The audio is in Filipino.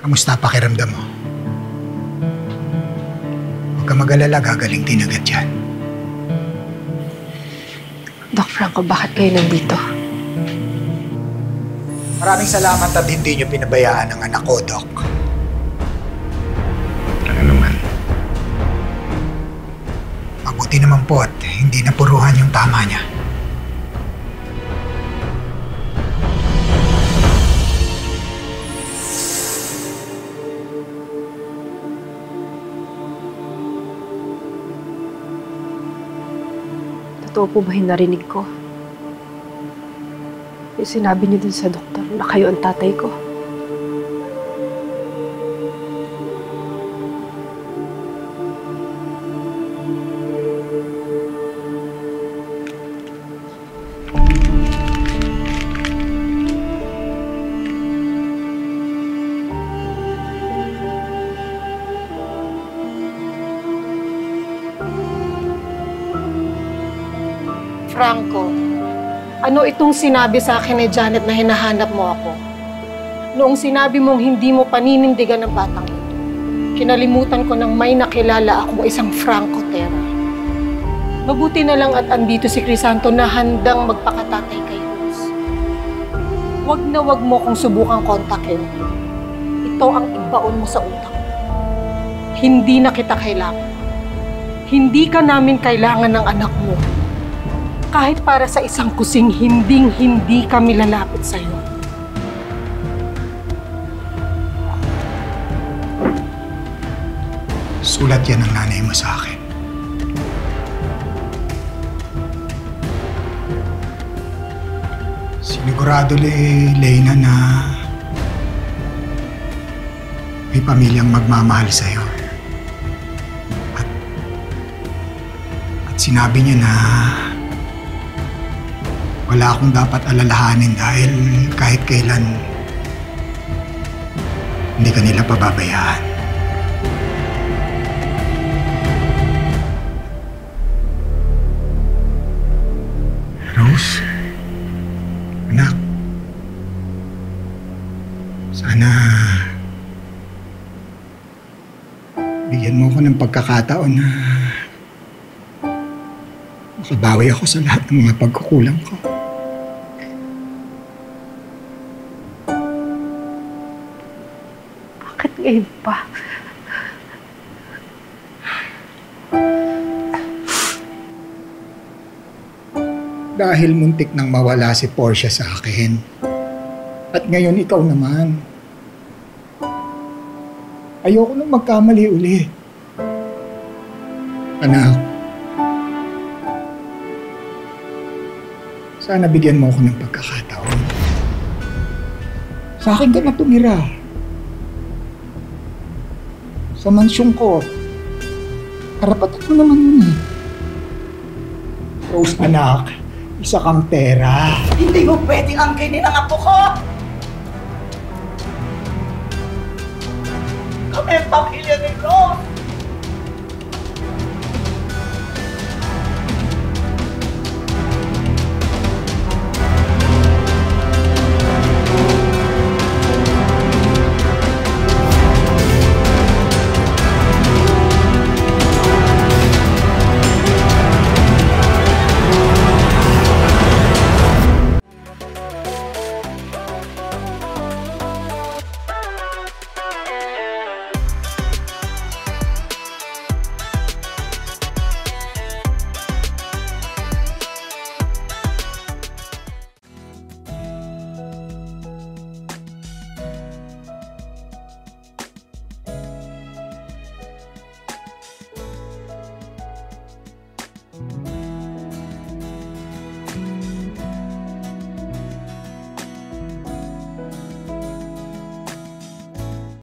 Kamusta pakiramdam mo? Huwag ka mag-alala, gagaling din agad yan. Doc Franco, bakit kayo nandito? Maraming salamat at hindi niyo pinabayaan ang anak ko, Doc. Ano naman? Mabuti naman po at hindi napuruhan yung tama niya. Totoo po ba yung narinig ko? Yung sinabi niyo dun sa doktor na kayo ang tatay ko? Franco, ano itong sinabi sa akin ni Janet na hinahanap mo ako? Noong sinabi mong hindi mo paninindigan ng batang ito, kinalimutan ko nang may nakilala akong isang Franco Terra. Mabuti na lang at andito si Crisanto na handang magpakatatay kay Rose. Wag na wag mo kong subukang kontakin. Ito ang ibaon mo sa utak. Hindi na kita kailangan. Hindi ka namin kailangan ng anak mo. Kahit para sa isang kusing, hinding-hindi kami lalapit sa'yo. Sulat yan ng nanay mo sa akin. Sinigurado Leyna na may pamilyang magmamahal sa'yo. At sinabi niya na wala akong dapat alalahanin dahil kahit kailan hindi ka nila pababayaan. Rose, anak, sana bigyan mo ko ng pagkakataon na makabawi ako sa lahat ng mga pagkukulang ko. Bakit ngayon pa? Dahil muntik nang mawala si Portia sa akin. At ngayon ikaw naman. Ayoko nang magkamali uli. Anak, sana bigyan mo ako ng pagkakataon. Sa akin ka na tumira. Sa mansyon ko. Karapatan mo naman yun eh. Rose, anak, isa kang Terra. Hindi mo pwedeng angkinin ang apo ko! Kami ang pamilya ni Rose!